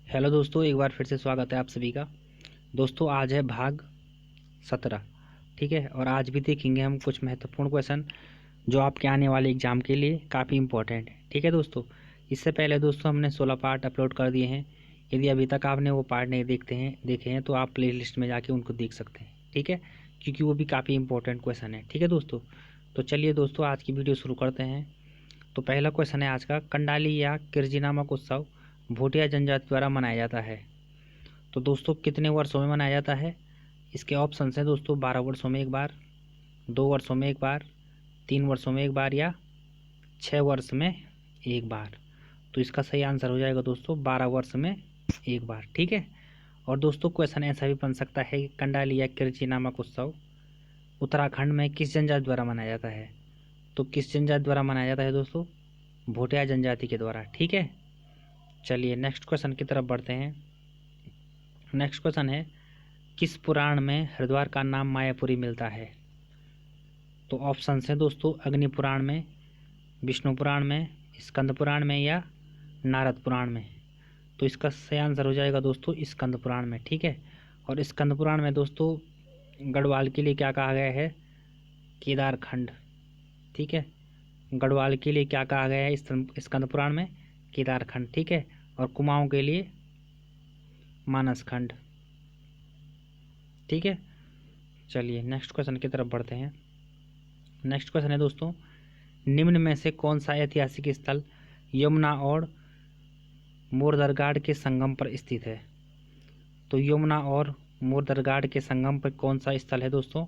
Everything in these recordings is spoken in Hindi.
हेलो दोस्तों, एक बार फिर से स्वागत है आप सभी का। दोस्तों आज है भाग 17। ठीक है, और आज भी देखेंगे हम कुछ महत्वपूर्ण क्वेश्चन जो आपके आने वाले एग्जाम के लिए काफ़ी इंपॉर्टेंट है। ठीक है दोस्तों, इससे पहले दोस्तों हमने 16 पार्ट अपलोड कर दिए हैं। यदि अभी तक आपने वो पार्ट नहीं देखे हैं तो आप प्ले लिस्ट में जाके उनको देख सकते हैं। ठीक है, क्योंकि वो भी काफ़ी इंपॉर्टेंट क्वेश्चन है। ठीक है दोस्तों, तो चलिए दोस्तों आज की वीडियो शुरू करते हैं। तो पहला क्वेश्चन है आज का, कंडाली या किरजी नामक उत्सव भोटिया जनजाति द्वारा मनाया जाता है। तो दोस्तों कितने वर्षों में मनाया जाता है? इसके ऑप्शन हैं दोस्तों, 12 वर्षों में एक बार, 2 वर्षों में एक बार, 3 वर्षों में एक बार या 6 वर्ष में एक बार। तो इसका सही आंसर हो जाएगा दोस्तों 12 वर्ष में एक बार। ठीक है, और दोस्तों क्वेश्चन ऐसा भी बन सकता है कि कंडाली या किरची नामक उत्सव उत्तराखंड में किस जनजाति द्वारा मनाया जाता है? तो किस जनजाति द्वारा मनाया जाता है दोस्तों? भोटिया जनजाति के द्वारा। ठीक है, चलिए नेक्स्ट क्वेश्चन की तरफ बढ़ते हैं। नेक्स्ट क्वेश्चन है, किस पुराण में हरिद्वार का नाम मायापुरी मिलता है? तो ऑप्शन है दोस्तों, अग्नि पुराण में, विष्णु पुराण में, स्कंद पुराण में या नारद पुराण में। तो इसका सही आंसर हो जाएगा दोस्तों स्कंद पुराण में। ठीक है, और स्कंद पुराण में दोस्तों गढ़वाल के लिए क्या कहा गया है? केदारखंड। ठीक है, गढ़वाल के लिए क्या कहा गया है स्कंद पुराण में? केदारखंड। ठीक है, और कुमाऊं के लिए मानसखंड। ठीक है, चलिए नेक्स्ट क्वेश्चन की तरफ बढ़ते हैं। नेक्स्ट क्वेश्चन है दोस्तों, निम्न में से कौन सा ऐतिहासिक स्थल यमुना और मोरदरगाड़ के संगम पर स्थित है? तो यमुना और मोरदरगाड़ के संगम पर कौन सा स्थल है दोस्तों?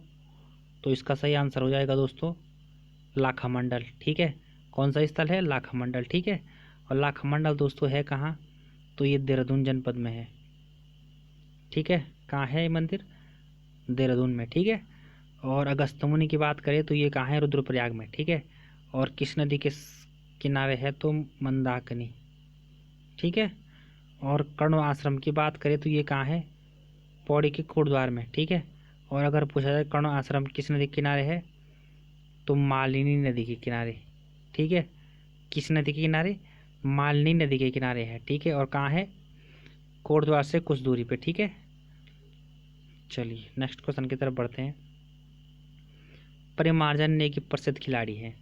तो इसका सही आंसर हो जाएगा दोस्तों लाखा मंडल। ठीक है, कौन सा स्थल है? लाखा मंडल। ठीक है, और लाखा मंडल दोस्तों है कहाँ? तो ये देहरादून जनपद में है। ठीक है, कहाँ है ये मंदिर? देहरादून में। ठीक है, और अगस्त्य मुनि की बात करें तो ये कहाँ है? रुद्रप्रयाग में। ठीक है, और किस नदी के किनारे है? तो मंदाकिनी। ठीक है, और कर्ण आश्रम की बात करें तो ये कहाँ है? पौड़ी के कोटद्वार में। ठीक है, और अगर पूछा जाए कर्ण आश्रम किस नदी के किनारे है? तो मालिनी नदी के किनारे। ठीक है, किस नदी के किनारे? मालिनी नदी के किनारे है। ठीक है, और कहाँ है? कोटद्वार से कुछ दूरी पे। ठीक है, चलिए नेक्स्ट क्वेश्चन की तरफ बढ़ते हैं। परिमार्जन नेगी प्रसिद्ध खिलाड़ी है।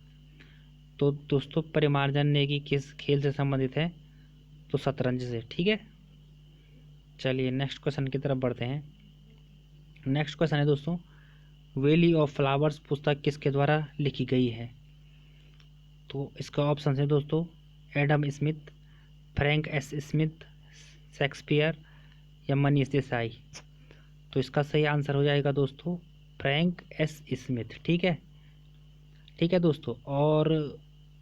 तो दोस्तों परिमार्जन नेगी किस खेल से संबंधित है? तो शतरंज से। ठीक है, चलिए नेक्स्ट क्वेश्चन की तरफ बढ़ते हैं। नेक्स्ट क्वेश्चन है दोस्तों, वैली ऑफ फ्लावर्स पुस्तक किसके द्वारा लिखी गई है? तो इसका ऑप्शन है दोस्तों, Adam Smith, Frank S Smith, Shakespeare या मनीष देसाई। तो इसका सही आंसर हो जाएगा दोस्तों फ्रैंक एस स्मिथ। ठीक है, ठीक है दोस्तों, और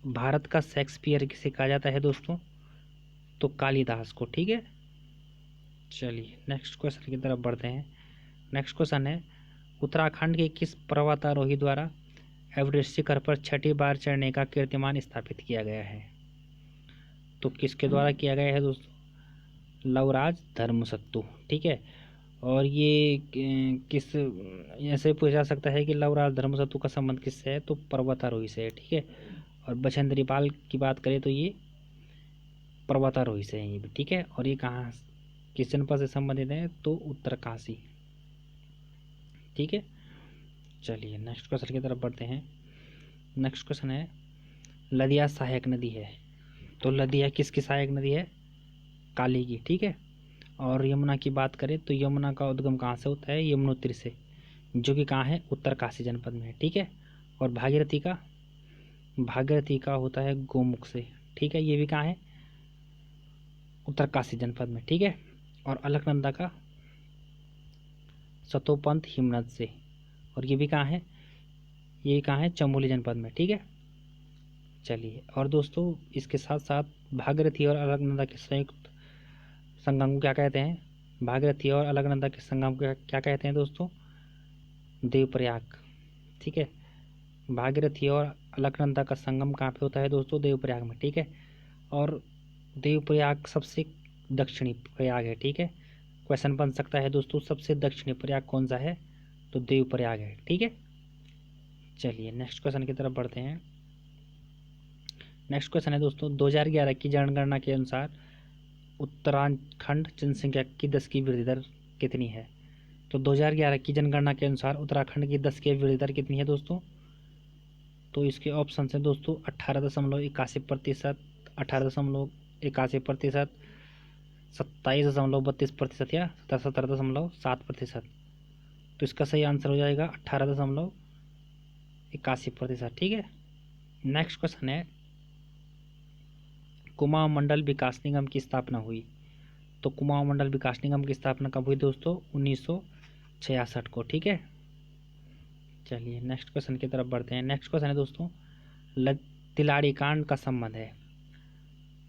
भारत का शेक्सपियर किसे कहा जाता है दोस्तों? तो कालिदास को। ठीक है, चलिए नेक्स्ट क्वेश्चन की तरफ बढ़ते हैं। नेक्स्ट क्वेश्चन है, उत्तराखंड के किस पर्वतारोही द्वारा एवरेस्ट शिखर पर 6ठी बार चढ़ने का कीर्तिमान स्थापित किया गया है? तो किसके द्वारा किया गया है दोस्तों? लवराज धर्मसत्तू। ठीक है, और ये किस ऐसे पूछा जा सकता है कि लवराज धर्मसत्तू का संबंध किससे है? तो पर्वतारोही से है। ठीक है, और बछेंद्री पाल की बात करें तो ये पर्वतारोही से है ये भी। ठीक है, और ये कहाँ किस जनपद से संबंधित है? तो उत्तरकाशी। ठीक है, चलिए नेक्स्ट क्वेश्चन की तरफ बढ़ते हैं। नेक्स्ट क्वेश्चन है, लदिया सहायक नदी है। तो लदिया किसकी सहायक नदी है? काली की। ठीक है, और यमुना की बात करें तो यमुना का उद्गम कहाँ से होता है? यमुनोत्री से, जो कि कहाँ है? उत्तरकाशी जनपद में है। ठीक है, और भागीरथी का होता है गोमुख से। ठीक है, ये भी कहाँ है? उत्तरकाशी जनपद में। ठीक है, और अलकनंदा का सतोपंथ हिमनद से, और ये भी कहाँ है? ये कहाँ है? चमोली जनपद में। ठीक है, चलिए, और दोस्तों इसके साथ साथ भागीरथी और अलकनंदा के संयुक्त संगम को क्या कहते हैं? भागीरथी और अलकनंदा के संगम को क्या कहते हैं दोस्तों? देवप्रयाग। ठीक है, भागीरथी और अलकनंदा का संगम कहाँ पे होता है दोस्तों? देवप्रयाग में। ठीक है, और देवप्रयाग सबसे दक्षिणी प्रयाग है। ठीक है, क्वेश्चन बन सकता है दोस्तों सबसे दक्षिणी प्रयाग कौन सा है? तो देवप्रयाग है। ठीक है, चलिए नेक्स्ट क्वेश्चन की तरफ बढ़ते हैं। नेक्स्ट क्वेश्चन है दोस्तों, 2011 की जनगणना के अनुसार उत्तराखंड जनसंख्या की 10 की वृद्धि दर कितनी है? तो 2011 की जनगणना के अनुसार उत्तराखंड की 10 की वृद्धि दर कितनी है दोस्तों? तो इसके ऑप्शन है दोस्तों 18.81%, 18.81%, 27.32% या 17.7%। तो इसका सही आंसर हो जाएगा 18.81%। ठीक है। नेक्स्ट क्वेश्चन है, कुमाऊं मंडल विकास निगम की स्थापना हुई। तो कुमाऊं मंडल विकास निगम की स्थापना कब हुई दोस्तों? 1966 को। ठीक है। चलिए नेक्स्ट क्वेश्चन की तरफ बढ़ते हैं। नेक्स्ट क्वेश्चन है दोस्तों, तिलाड़ी कांड का संबंध है।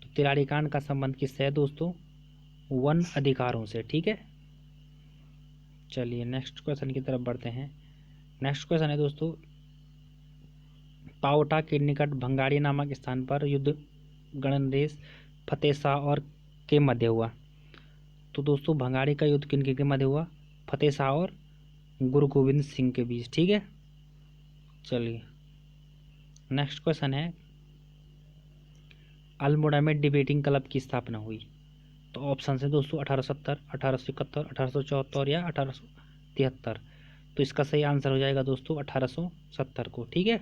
तो तिलाड़ी कांड का संबंध किससे है दोस्तों? वन अधिकारों से। ठीक है। चलिए नेक्स्ट क्वेश्चन की तरफ बढ़ते हैं। नेक्स्ट क्वेश्चन है दोस्तों, पाओटा के निकट भंगारी नामक स्थान पर युद्ध गणराज्य फतेह शाह और के मध्य हुआ। तो दोस्तों भंगारी का युद्ध किन के मध्य हुआ? फतेह शाह और गुरु गोविंद सिंह के बीच। ठीक है। चलिए नेक्स्ट क्वेश्चन है, अल्मोड़ा में डिबेटिंग क्लब की स्थापना हुई। तो ऑप्शन है दोस्तों 1870, 1871, 1874 या 1873। तो इसका सही आंसर हो जाएगा दोस्तों 1870 को। ठीक है।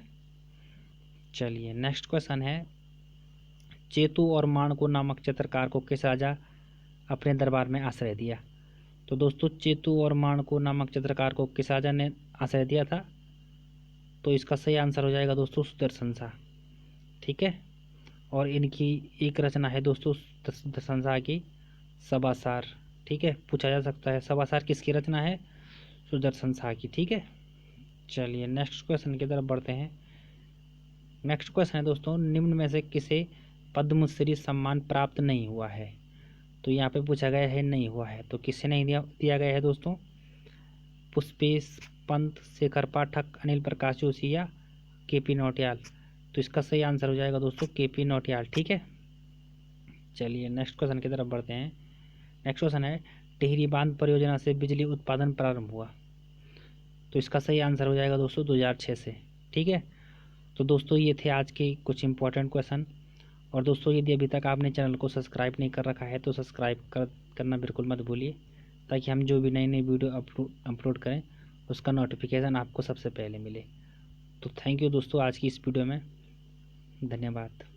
चलिए नेक्स्ट क्वेश्चन है, चेतू और माणको नामक चित्रकार को किस राजा अपने दरबार में आश्रय दिया? तो दोस्तों चेतू और माणको नामक चित्रकार को किस राजा ने आश्रय दिया था? तो इसका सही आंसर हो जाएगा दोस्तों सुदर्शन शाह। ठीक है। और इनकी एक रचना है दोस्तों सुदर्शन शाह की सभासार। ठीक है। पूछा जा सकता है सभासार किसकी रचना है? सुदर्शन शाह की। ठीक है। चलिए नेक्स्ट क्वेश्चन की तरफ बढ़ते हैं। नेक्स्ट क्वेश्चन है दोस्तों, निम्न में से किसे पद्मश्री सम्मान प्राप्त नहीं हुआ है? तो यहाँ पे पूछा गया है नहीं हुआ है, तो किससे नहीं दिया गया है दोस्तों? पुष्पेश पंत, शेखर पाठक, अनिल प्रकाश जोशी या केपी नौटियाल। तो इसका सही आंसर हो जाएगा दोस्तों केपी नौटियाल। ठीक है। चलिए नेक्स्ट क्वेश्चन की तरफ बढ़ते हैं। नेक्स्ट क्वेश्चन है, टिहरी बांध परियोजना से बिजली उत्पादन प्रारंभ हुआ। तो इसका सही आंसर हो जाएगा दोस्तों 2006 से। ठीक है। तो दोस्तों ये थे आज के कुछ इंपॉर्टेंट क्वेश्चन। और दोस्तों यदि अभी तक आपने चैनल को सब्सक्राइब नहीं कर रखा है तो सब्सक्राइब करना बिल्कुल मत भूलिए, ताकि हम जो भी नई नई वीडियो अपलोड करें उसका नोटिफिकेशन आपको सबसे पहले मिले। तो थैंक यू दोस्तों आज की इस वीडियो में। धन्यवाद।